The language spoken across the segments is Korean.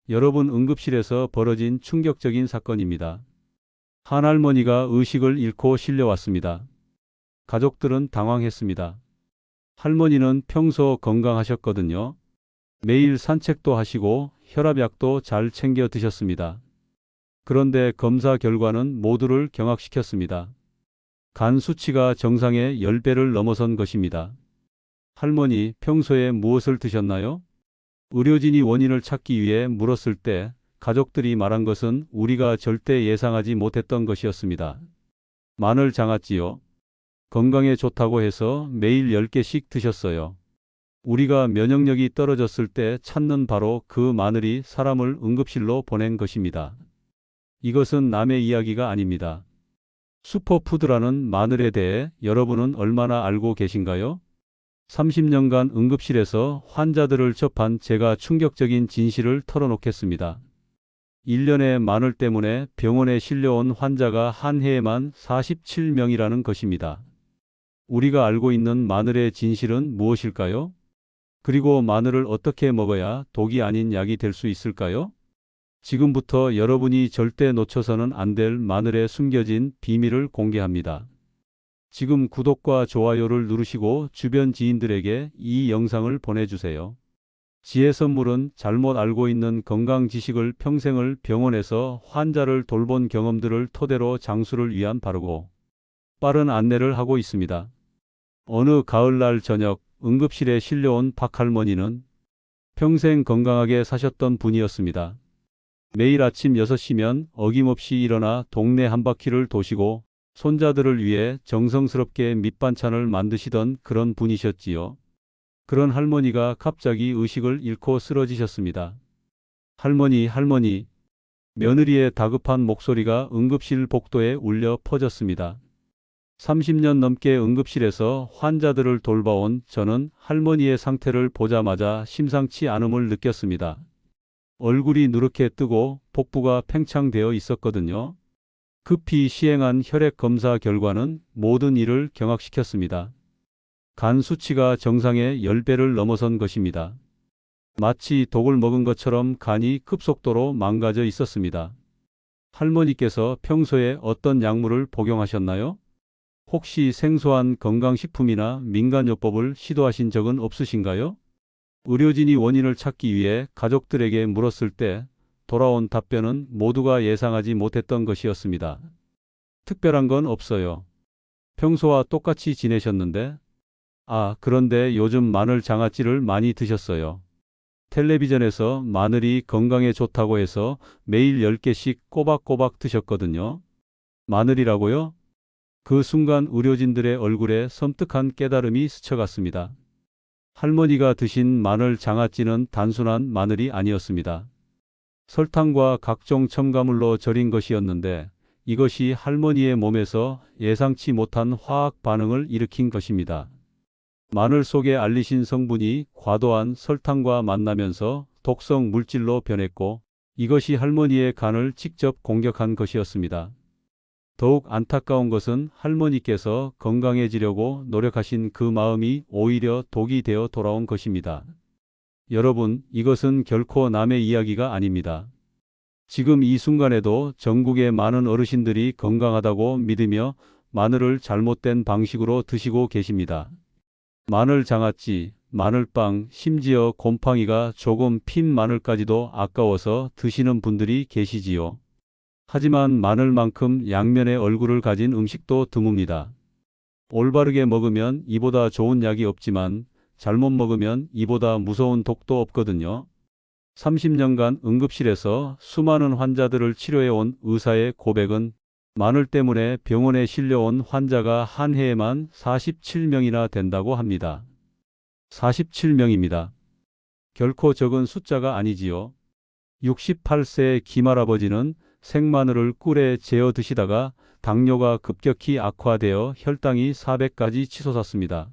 여러분, 응급실에서 벌어진 충격적인 사건입니다. 한 할머니가 의식을 잃고 실려왔습니다. 가족들은 당황했습니다. 할머니는 평소 건강하셨거든요. 매일 산책도 하시고 혈압약도 잘 챙겨 드셨습니다. 그런데 검사 결과는 모두를 경악시켰습니다. 간 수치가 정상의 10배를 넘어선 것입니다. 할머니, 평소에 무엇을 드셨나요? 의료진이 원인을 찾기 위해 물었을 때 가족들이 말한 것은 우리가 절대 예상하지 못했던 것이었습니다. 마늘 장아찌요. 건강에 좋다고 해서 매일 10개씩 드셨어요. 우리가 면역력이 떨어졌을 때 찾는 바로 그 마늘이 사람을 응급실로 보낸 것입니다. 이것은 남의 이야기가 아닙니다. 슈퍼푸드라는 마늘에 대해 여러분은 얼마나 알고 계신가요? 30년간 응급실에서 환자들을 접한 제가 충격적인 진실을 털어놓겠습니다. 1년에 마늘 때문에 병원에 실려온 환자가 한 해에만 47명이라는 것입니다. 우리가 알고 있는 마늘의 진실은 무엇일까요? 그리고 마늘을 어떻게 먹어야 독이 아닌 약이 될 수 있을까요? 지금부터 여러분이 절대 놓쳐서는 안 될 마늘의 숨겨진 비밀을 공개합니다. 지금 구독과 좋아요를 누르시고 주변 지인들에게 이 영상을 보내주세요. 지혜 선물은 잘못 알고 있는 건강 지식을 평생을 병원에서 환자를 돌본 경험들을 토대로 장수를 위한 바르고 빠른 안내를 하고 있습니다. 어느 가을날 저녁 응급실에 실려온 박할머니는 평생 건강하게 사셨던 분이었습니다. 매일 아침 6시면 어김없이 일어나 동네 한 바퀴를 도시고 손자들을 위해 정성스럽게 밑반찬을 만드시던 그런 분이셨지요. 그런 할머니가 갑자기 의식을 잃고 쓰러지셨습니다. 할머니, 할머니. 며느리의 다급한 목소리가 응급실 복도에 울려 퍼졌습니다. 30년 넘게 응급실에서 환자들을 돌봐온 저는 할머니의 상태를 보자마자 심상치 않음을 느꼈습니다. 얼굴이 누렇게 뜨고 복부가 팽창되어 있었거든요. 급히 시행한 혈액 검사 결과는 모든 이를 경악시켰습니다. 간 수치가 정상의 10배를 넘어선 것입니다. 마치 독을 먹은 것처럼 간이 급속도로 망가져 있었습니다. 할머니께서 평소에 어떤 약물을 복용하셨나요? 혹시 생소한 건강식품이나 민간요법을 시도하신 적은 없으신가요? 의료진이 원인을 찾기 위해 가족들에게 물었을 때 돌아온 답변은 모두가 예상하지 못했던 것이었습니다. 특별한 건 없어요. 평소와 똑같이 지내셨는데? 그런데 요즘 마늘 장아찌를 많이 드셨어요. 텔레비전에서 마늘이 건강에 좋다고 해서 매일 10개씩 꼬박꼬박 드셨거든요. 마늘이라고요? 그 순간 의료진들의 얼굴에 섬뜩한 깨달음이 스쳐갔습니다. 할머니가 드신 마늘 장아찌는 단순한 마늘이 아니었습니다. 설탕과 각종 첨가물로 절인 것이었는데 이것이 할머니의 몸에서 예상치 못한 화학 반응을 일으킨 것입니다. 마늘 속에 알리신 성분이 과도한 설탕과 만나면서 독성 물질로 변했고 이것이 할머니의 간을 직접 공격한 것이었습니다. 더욱 안타까운 것은 할머니께서 건강해지려고 노력하신 그 마음이 오히려 독이 되어 돌아온 것입니다. 여러분, 이것은 결코 남의 이야기가 아닙니다. 지금 이 순간에도 전국의 많은 어르신들이 건강하다고 믿으며 마늘을 잘못된 방식으로 드시고 계십니다. 마늘 장아찌, 마늘빵, 심지어 곰팡이가 조금 핀 마늘까지도 아까워서 드시는 분들이 계시지요. 하지만 마늘만큼 양면의 얼굴을 가진 음식도 드뭅니다. 올바르게 먹으면 이보다 좋은 약이 없지만 잘못 먹으면 이보다 무서운 독도 없거든요. 30년간 응급실에서 수많은 환자들을 치료해온 의사의 고백은 마늘 때문에 병원에 실려온 환자가 한 해에만 47명이나 된다고 합니다. 47명입니다. 결코 적은 숫자가 아니지요. 68세의 김할아버지는 생마늘을 꿀에 재어 드시다가 당뇨가 급격히 악화되어 혈당이 400까지 치솟았습니다.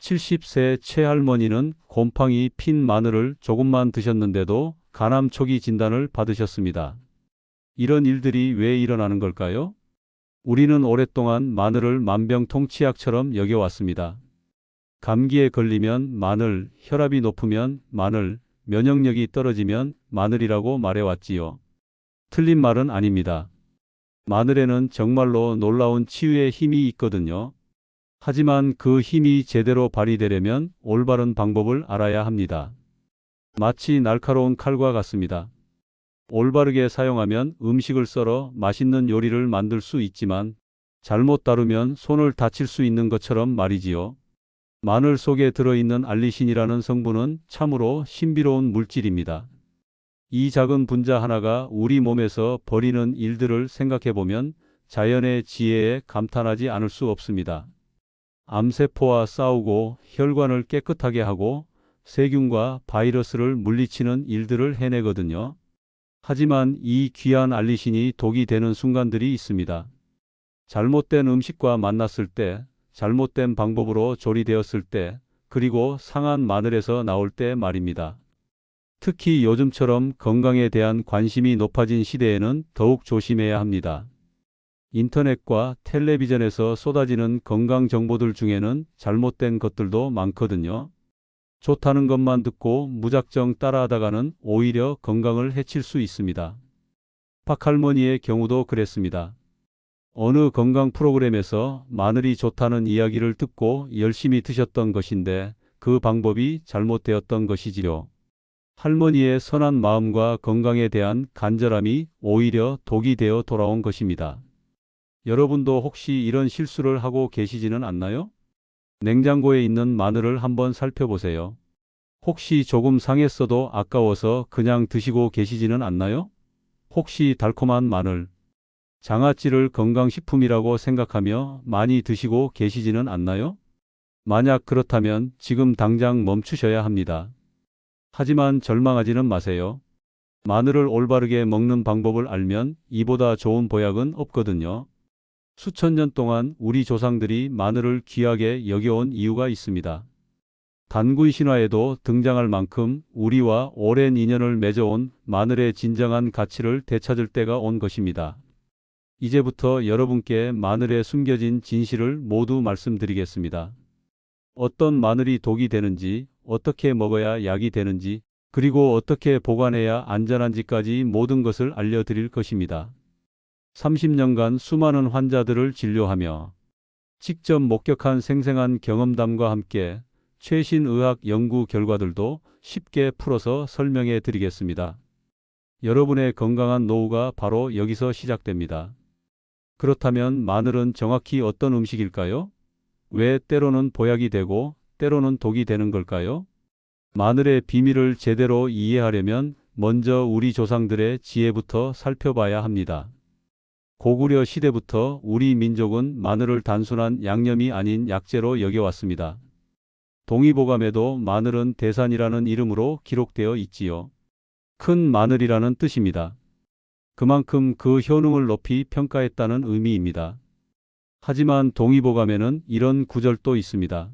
70세 최할머니는 곰팡이 핀 마늘을 조금만 드셨는데도 간암 초기 진단을 받으셨습니다. 이런 일들이 왜 일어나는 걸까요? 우리는 오랫동안 마늘을 만병통치약처럼 여겨왔습니다. 감기에 걸리면 마늘, 혈압이 높으면 마늘, 면역력이 떨어지면 마늘이라고 말해왔지요. 틀린 말은 아닙니다. 마늘에는 정말로 놀라운 치유의 힘이 있거든요. 하지만 그 힘이 제대로 발휘되려면 올바른 방법을 알아야 합니다. 마치 날카로운 칼과 같습니다. 올바르게 사용하면 음식을 썰어 맛있는 요리를 만들 수 있지만 잘못 다루면 손을 다칠 수 있는 것처럼 말이지요. 마늘 속에 들어있는 알리신이라는 성분은 참으로 신비로운 물질입니다. 이 작은 분자 하나가 우리 몸에서 벌이는 일들을 생각해보면 자연의 지혜에 감탄하지 않을 수 없습니다. 암세포와 싸우고 혈관을 깨끗하게 하고 세균과 바이러스를 물리치는 일들을 해내거든요. 하지만 이 귀한 알리신이 독이 되는 순간들이 있습니다. 잘못된 음식과 만났을 때, 잘못된 방법으로 조리되었을 때, 그리고 상한 마늘에서 나올 때 말입니다. 특히 요즘처럼 건강에 대한 관심이 높아진 시대에는 더욱 조심해야 합니다. 인터넷과 텔레비전에서 쏟아지는 건강 정보들 중에는 잘못된 것들도 많거든요. 좋다는 것만 듣고 무작정 따라하다가는 오히려 건강을 해칠 수 있습니다. 박할머니의 경우도 그랬습니다. 어느 건강 프로그램에서 마늘이 좋다는 이야기를 듣고 열심히 드셨던 것인데 그 방법이 잘못되었던 것이지요. 할머니의 선한 마음과 건강에 대한 간절함이 오히려 독이 되어 돌아온 것입니다. 여러분도 혹시 이런 실수를 하고 계시지는 않나요? 냉장고에 있는 마늘을 한번 살펴보세요. 혹시 조금 상했어도 아까워서 그냥 드시고 계시지는 않나요? 혹시 달콤한 마늘, 장아찌를 건강식품이라고 생각하며 많이 드시고 계시지는 않나요? 만약 그렇다면 지금 당장 멈추셔야 합니다. 하지만 절망하지는 마세요. 마늘을 올바르게 먹는 방법을 알면 이보다 좋은 보약은 없거든요. 수천 년 동안 우리 조상들이 마늘을 귀하게 여겨온 이유가 있습니다. 단군 신화에도 등장할 만큼 우리와 오랜 인연을 맺어온 마늘의 진정한 가치를 되찾을 때가 온 것입니다. 이제부터 여러분께 마늘에 숨겨진 진실을 모두 말씀드리겠습니다. 어떤 마늘이 독이 되는지, 어떻게 먹어야 약이 되는지, 그리고 어떻게 보관해야 안전한지까지 모든 것을 알려드릴 것입니다. 30년간 수많은 환자들을 진료하며 직접 목격한 생생한 경험담과 함께 최신 의학 연구 결과들도 쉽게 풀어서 설명해 드리겠습니다. 여러분의 건강한 노후가 바로 여기서 시작됩니다. 그렇다면 마늘은 정확히 어떤 음식일까요? 왜 때로는 보약이 되고 때로는 독이 되는 걸까요? 마늘의 비밀을 제대로 이해하려면 먼저 우리 조상들의 지혜부터 살펴봐야 합니다. 고구려 시대부터 우리 민족은 마늘을 단순한 양념이 아닌 약재로 여겨왔습니다. 동의보감에도 마늘은 대산이라는 이름으로 기록되어 있지요. 큰 마늘이라는 뜻입니다. 그만큼 그 효능을 높이 평가했다는 의미입니다. 하지만 동의보감에는 이런 구절도 있습니다.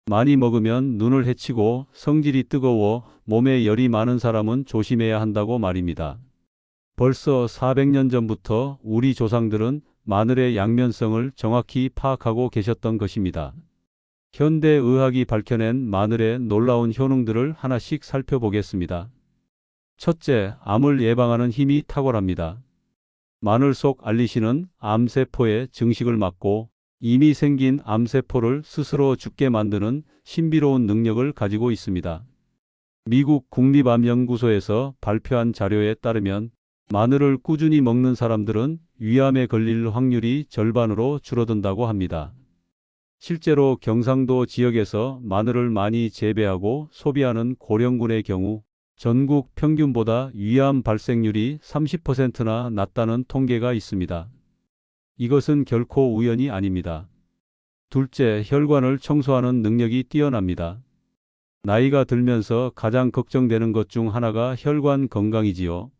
많이 먹으면 눈을 해치고 성질이 뜨거워 몸에 열이 많은 사람은 조심해야 한다고 말입니다. 벌써 400년 전부터 우리 조상들은 마늘의 양면성을 정확히 파악하고 계셨던 것입니다. 현대 의학이 밝혀낸 마늘의 놀라운 효능들을 하나씩 살펴보겠습니다. 첫째, 암을 예방하는 힘이 탁월합니다. 마늘 속 알리신은 암세포의 증식을 막고 이미 생긴 암세포를 스스로 죽게 만드는 신비로운 능력을 가지고 있습니다. 미국 국립암연구소에서 발표한 자료에 따르면 마늘을 꾸준히 먹는 사람들은 위암에 걸릴 확률이 절반으로 줄어든다고 합니다. 실제로 경상도 지역에서 마늘을 많이 재배하고 소비하는 고령군의 경우 전국 평균보다 위암 발생률이 30%나 낮다는 통계가 있습니다. 이것은 결코 우연이 아닙니다. 둘째, 혈관을 청소하는 능력이 뛰어납니다. 나이가 들면서 가장 걱정되는 것 중 하나가 혈관 건강이지요.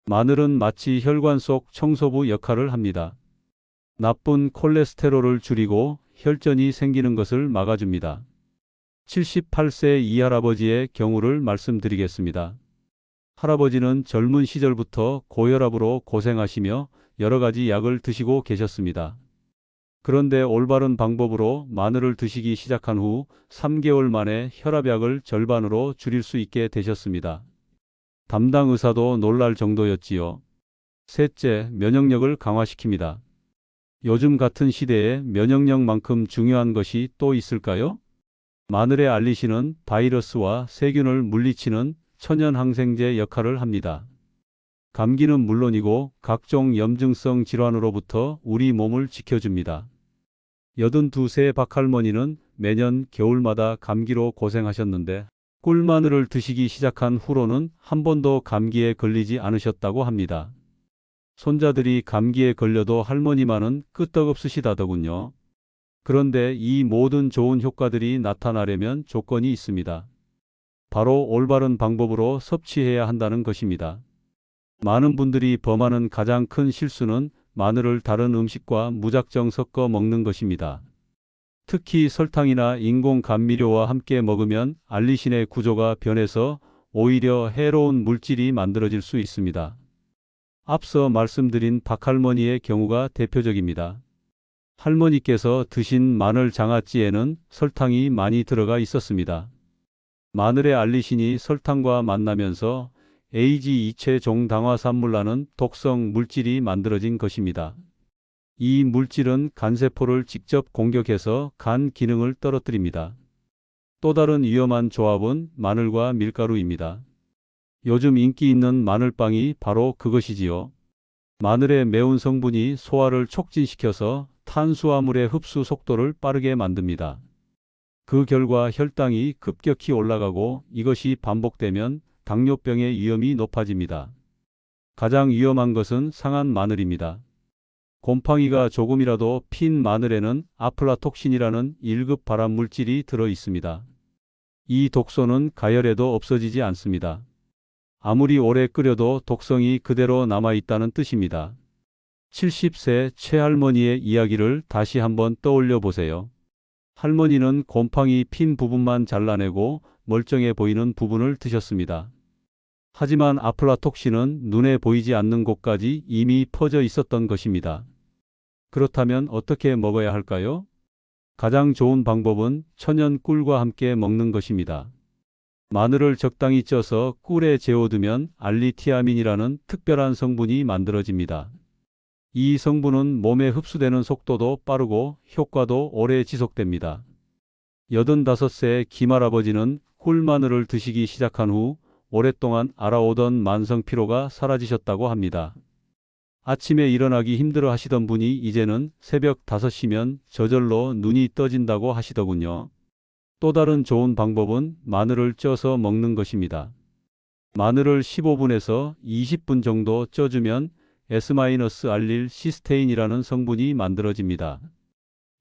마늘은 마치 혈관 속 청소부 역할을 합니다. 나쁜 콜레스테롤을 줄이고 혈전이 생기는 것을 막아줍니다. 78세 이 할아버지의 경우를 말씀드리겠습니다. 할아버지는 젊은 시절부터 고혈압으로 고생하시며 여러 가지 약을 드시고 계셨습니다. 그런데 올바른 방법으로 마늘을 드시기 시작한 후 3개월 만에 혈압약을 절반으로 줄일 수 있게 되셨습니다. 담당 의사도 놀랄 정도였지요. 셋째, 면역력을 강화시킵니다. 요즘 같은 시대에 면역력만큼 중요한 것이 또 있을까요? 마늘의 알리신은 바이러스와 세균을 물리치는 천연 항생제 역할을 합니다. 감기는 물론이고 각종 염증성 질환으로부터 우리 몸을 지켜줍니다. 82세 박할머니는 매년 겨울마다 감기로 고생하셨는데 꿀마늘을 드시기 시작한 후로는 한 번도 감기에 걸리지 않으셨다고 합니다. 손자들이 감기에 걸려도 할머니만은 끄떡없으시다더군요. 그런데 이 모든 좋은 효과들이 나타나려면 조건이 있습니다. 바로 올바른 방법으로 섭취해야 한다는 것입니다. 많은 분들이 범하는 가장 큰 실수는 마늘을 다른 음식과 무작정 섞어 먹는 것입니다. 특히 설탕이나 인공 감미료와 함께 먹으면 알리신의 구조가 변해서 오히려 해로운 물질이 만들어질 수 있습니다. 앞서 말씀드린 박할머니의 경우가 대표적입니다. 할머니께서 드신 마늘 장아찌에는 설탕이 많이 들어가 있었습니다. 마늘의 알리신이 설탕과 만나면서 AG2체 종당화산물라는 독성 물질이 만들어진 것입니다. 이 물질은 간세포를 직접 공격해서 간 기능을 떨어뜨립니다. 또 다른 위험한 조합은 마늘과 밀가루입니다. 요즘 인기 있는 마늘빵이 바로 그것이지요. 마늘의 매운 성분이 소화를 촉진시켜서 탄수화물의 흡수 속도를 빠르게 만듭니다. 그 결과 혈당이 급격히 올라가고 이것이 반복되면 당뇨병의 위험이 높아집니다. 가장 위험한 것은 상한 마늘입니다. 곰팡이가 조금이라도 핀 마늘에는 아플라톡신이라는 1급 발암 물질이 들어 있습니다. 이 독소는 가열해도 없어지지 않습니다. 아무리 오래 끓여도 독성이 그대로 남아있다는 뜻입니다. 70세 최할머니의 이야기를 다시 한번 떠올려 보세요. 할머니는 곰팡이 핀 부분만 잘라내고 멀쩡해 보이는 부분을 드셨습니다. 하지만 아플라톡신은 눈에 보이지 않는 곳까지 이미 퍼져 있었던 것입니다. 그렇다면 어떻게 먹어야 할까요? 가장 좋은 방법은 천연 꿀과 함께 먹는 것입니다. 마늘을 적당히 쪄서 꿀에 재워두면 알리티아민이라는 특별한 성분이 만들어집니다. 이 성분은 몸에 흡수되는 속도도 빠르고 효과도 오래 지속됩니다. 85세 김할아버지는 꿀마늘을 드시기 시작한 후 오랫동안 앓아오던 만성 피로가 사라지셨다고 합니다. 아침에 일어나기 힘들어 하시던 분이 이제는 새벽 5시면 저절로 눈이 떠진다고 하시더군요. 또 다른 좋은 방법은 마늘을 쪄서 먹는 것입니다. 마늘을 15분에서 20분 정도 쪄주면 S-알릴 시스테인이라는 성분이 만들어집니다.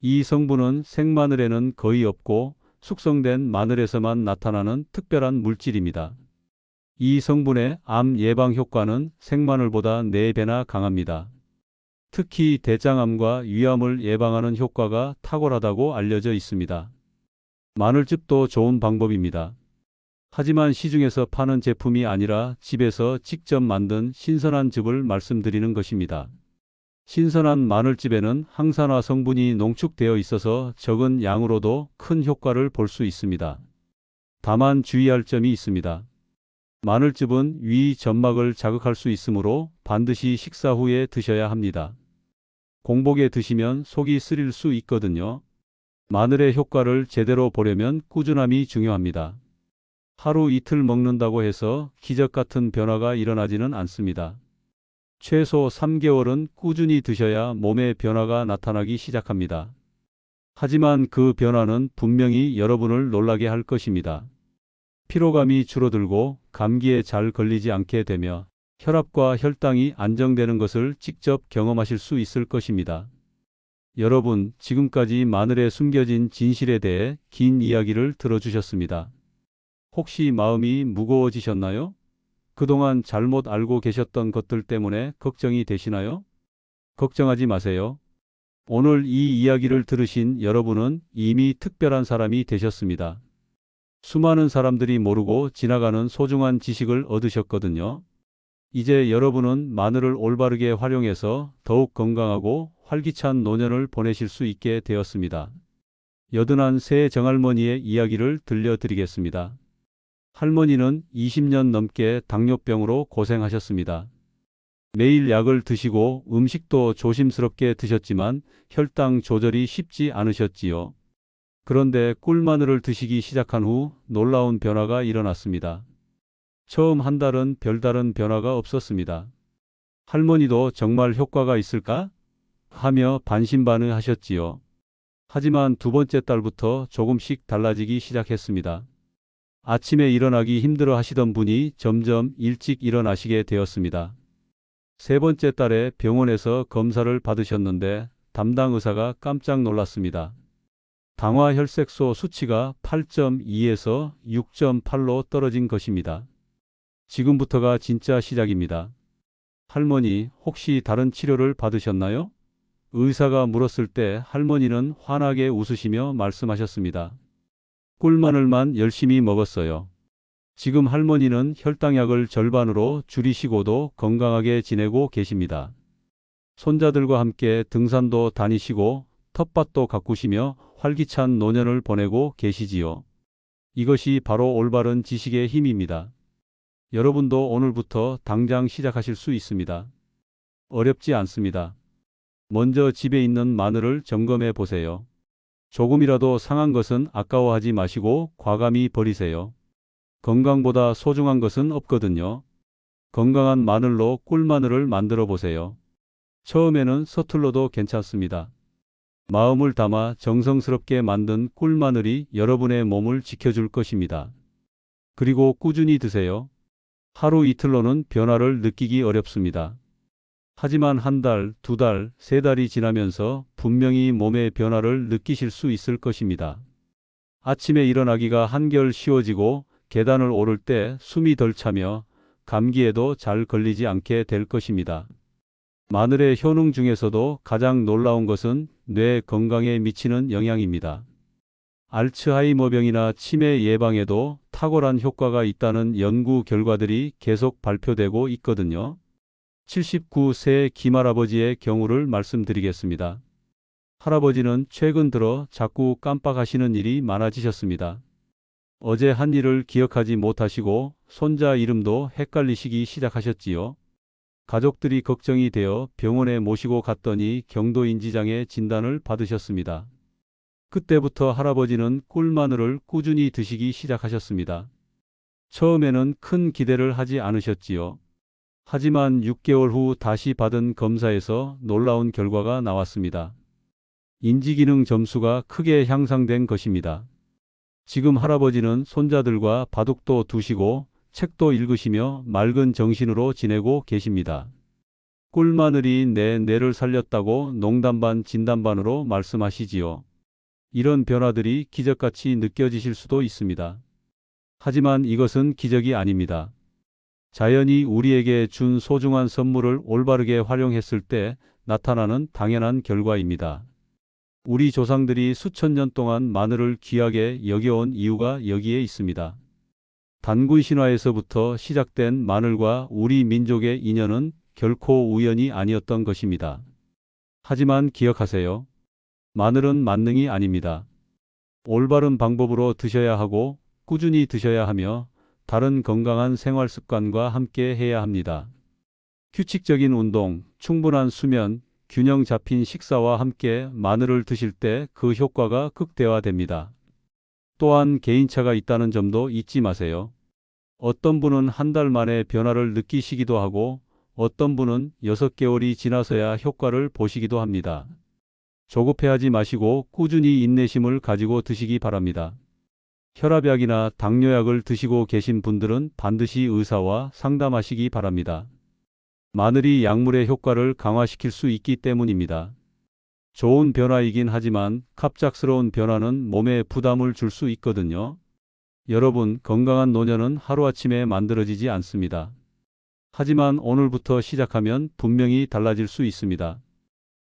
이 성분은 생마늘에는 거의 없고 숙성된 마늘에서만 나타나는 특별한 물질입니다. 이 성분의 암 예방 효과는 생마늘보다 4배나 강합니다. 특히 대장암과 위암을 예방하는 효과가 탁월하다고 알려져 있습니다. 마늘즙도 좋은 방법입니다. 하지만 시중에서 파는 제품이 아니라 집에서 직접 만든 신선한 즙을 말씀드리는 것입니다. 신선한 마늘즙에는 항산화 성분이 농축되어 있어서 적은 양으로도 큰 효과를 볼 수 있습니다. 다만 주의할 점이 있습니다. 마늘즙은 위 점막을 자극할 수 있으므로 반드시 식사 후에 드셔야 합니다. 공복에 드시면 속이 쓰릴 수 있거든요. 마늘의 효과를 제대로 보려면 꾸준함이 중요합니다. 하루 이틀 먹는다고 해서 기적 같은 변화가 일어나지는 않습니다. 최소 3개월은 꾸준히 드셔야 몸의 변화가 나타나기 시작합니다. 하지만 그 변화는 분명히 여러분을 놀라게 할 것입니다. 피로감이 줄어들고 감기에 잘 걸리지 않게 되며 혈압과 혈당이 안정되는 것을 직접 경험하실 수 있을 것입니다. 여러분, 지금까지 마늘에 숨겨진 진실에 대해 긴 이야기를 들어주셨습니다. 혹시 마음이 무거워지셨나요? 그동안 잘못 알고 계셨던 것들 때문에 걱정이 되시나요? 걱정하지 마세요. 오늘 이 이야기를 들으신 여러분은 이미 특별한 사람이 되셨습니다. 수많은 사람들이 모르고 지나가는 소중한 지식을 얻으셨거든요. 이제 여러분은 마늘을 올바르게 활용해서 더욱 건강하고 활기찬 노년을 보내실 수 있게 되었습니다. 여든한 새 정할머니의 이야기를 들려드리겠습니다. 할머니는 20년 넘게 당뇨병으로 고생하셨습니다. 매일 약을 드시고 음식도 조심스럽게 드셨지만 혈당 조절이 쉽지 않으셨지요. 그런데 꿀마늘을 드시기 시작한 후 놀라운 변화가 일어났습니다. 처음 한 달은 별다른 변화가 없었습니다. 할머니도 정말 효과가 있을까? 하며 반신반의하셨지요. 하지만 두 번째 달부터 조금씩 달라지기 시작했습니다. 아침에 일어나기 힘들어 하시던 분이 점점 일찍 일어나시게 되었습니다. 세 번째 달에 병원에서 검사를 받으셨는데 담당 의사가 깜짝 놀랐습니다. 당화혈색소 수치가 8.2에서 6.8로 떨어진 것입니다. 지금부터가 진짜 시작입니다. 할머니, 혹시 다른 치료를 받으셨나요? 의사가 물었을 때 할머니는 환하게 웃으시며 말씀하셨습니다. 꿀마늘만 열심히 먹었어요. 지금 할머니는 혈당약을 절반으로 줄이시고도 건강하게 지내고 계십니다. 손자들과 함께 등산도 다니시고 텃밭도 가꾸시며 활기찬 노년을 보내고 계시지요. 이것이 바로 올바른 지식의 힘입니다. 여러분도 오늘부터 당장 시작하실 수 있습니다. 어렵지 않습니다. 먼저 집에 있는 마늘을 점검해 보세요. 조금이라도 상한 것은 아까워하지 마시고 과감히 버리세요. 건강보다 소중한 것은 없거든요. 건강한 마늘로 꿀마늘을 만들어 보세요. 처음에는 서툴러도 괜찮습니다. 마음을 담아 정성스럽게 만든 꿀마늘이 여러분의 몸을 지켜줄 것입니다. 그리고 꾸준히 드세요. 하루 이틀로는 변화를 느끼기 어렵습니다. 하지만 한 달, 두 달, 세 달이 지나면서 분명히 몸의 변화를 느끼실 수 있을 것입니다. 아침에 일어나기가 한결 쉬워지고 계단을 오를 때 숨이 덜 차며 감기에도 잘 걸리지 않게 될 것입니다. 마늘의 효능 중에서도 가장 놀라운 것은 뇌 건강에 미치는 영향입니다. 알츠하이머병이나 치매 예방에도 탁월한 효과가 있다는 연구 결과들이 계속 발표되고 있거든요. 79세 김할아버지의 경우를 말씀드리겠습니다. 할아버지는 최근 들어 자꾸 깜빡하시는 일이 많아지셨습니다. 어제 한 일을 기억하지 못하시고 손자 이름도 헷갈리시기 시작하셨지요. 가족들이 걱정이 되어 병원에 모시고 갔더니 경도인지장애 진단을 받으셨습니다. 그때부터 할아버지는 꿀마늘을 꾸준히 드시기 시작하셨습니다. 처음에는 큰 기대를 하지 않으셨지요. 하지만 6개월 후 다시 받은 검사에서 놀라운 결과가 나왔습니다. 인지기능 점수가 크게 향상된 것입니다. 지금 할아버지는 손자들과 바둑도 두시고 책도 읽으시며 맑은 정신으로 지내고 계십니다. 꿀마늘이 내 뇌를 살렸다고 농담 반 진담 반으로 말씀하시지요. 이런 변화들이 기적같이 느껴지실 수도 있습니다. 하지만 이것은 기적이 아닙니다. 자연이 우리에게 준 소중한 선물을 올바르게 활용했을 때 나타나는 당연한 결과입니다. 우리 조상들이 수천 년 동안 마늘을 귀하게 여겨온 이유가 여기에 있습니다. 단군 신화에서부터 시작된 마늘과 우리 민족의 인연은 결코 우연이 아니었던 것입니다. 하지만 기억하세요. 마늘은 만능이 아닙니다. 올바른 방법으로 드셔야 하고 꾸준히 드셔야 하며 다른 건강한 생활 습관과 함께 해야 합니다. 규칙적인 운동, 충분한 수면, 균형 잡힌 식사와 함께 마늘을 드실 때 그 효과가 극대화됩니다. 또한 개인차가 있다는 점도 잊지 마세요. 어떤 분은 한 달 만에 변화를 느끼시기도 하고 어떤 분은 6개월이 지나서야 효과를 보시기도 합니다. 조급해하지 마시고 꾸준히 인내심을 가지고 드시기 바랍니다. 혈압약이나 당뇨약을 드시고 계신 분들은 반드시 의사와 상담하시기 바랍니다. 마늘이 약물의 효과를 강화시킬 수 있기 때문입니다. 좋은 변화이긴 하지만 갑작스러운 변화는 몸에 부담을 줄 수 있거든요. 여러분, 건강한 노년은 하루아침에 만들어지지 않습니다. 하지만 오늘부터 시작하면 분명히 달라질 수 있습니다.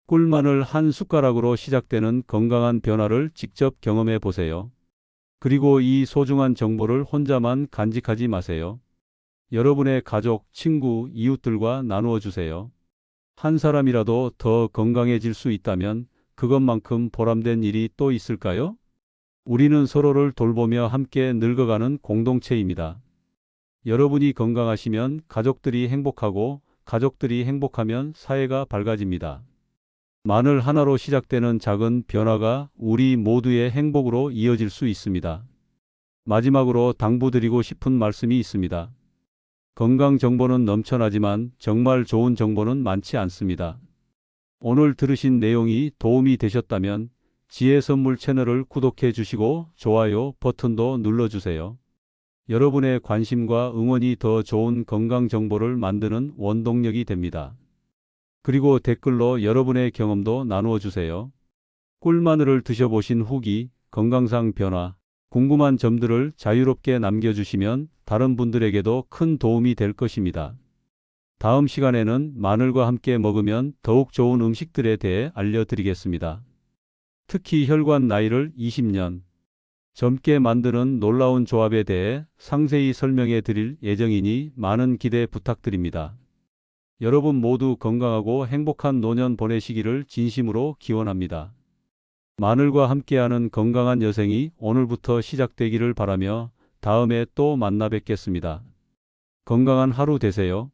꿀마늘 한 숟가락으로 시작되는 건강한 변화를 직접 경험해 보세요. 그리고 이 소중한 정보를 혼자만 간직하지 마세요. 여러분의 가족, 친구, 이웃들과 나누어 주세요. 한 사람이라도 더 건강해질 수 있다면 그것만큼 보람된 일이 또 있을까요? 우리는 서로를 돌보며 함께 늙어가는 공동체입니다. 여러분이 건강하시면 가족들이 행복하고 가족들이 행복하면 사회가 밝아집니다. 마늘 하나로 시작되는 작은 변화가 우리 모두의 행복으로 이어질 수 있습니다. 마지막으로 당부드리고 싶은 말씀이 있습니다. 건강 정보는 넘쳐나지만 정말 좋은 정보는 많지 않습니다. 오늘 들으신 내용이 도움이 되셨다면 지혜 선물 채널을 구독해 주시고 좋아요 버튼도 눌러주세요. 여러분의 관심과 응원이 더 좋은 건강 정보를 만드는 원동력이 됩니다. 그리고 댓글로 여러분의 경험도 나누어 주세요. 꿀마늘을 드셔보신 후기, 건강상 변화, 궁금한 점들을 자유롭게 남겨주시면 다른 분들에게도 큰 도움이 될 것입니다. 다음 시간에는 마늘과 함께 먹으면 더욱 좋은 음식들에 대해 알려드리겠습니다. 특히 혈관 나이를 20년 젊게 만드는 놀라운 조합에 대해 상세히 설명해 드릴 예정이니 많은 기대 부탁드립니다. 여러분 모두 건강하고 행복한 노년 보내시기를 진심으로 기원합니다. 마늘과 함께하는 건강한 여생이 오늘부터 시작되기를 바라며 다음에 또 만나 뵙겠습니다. 건강한 하루 되세요.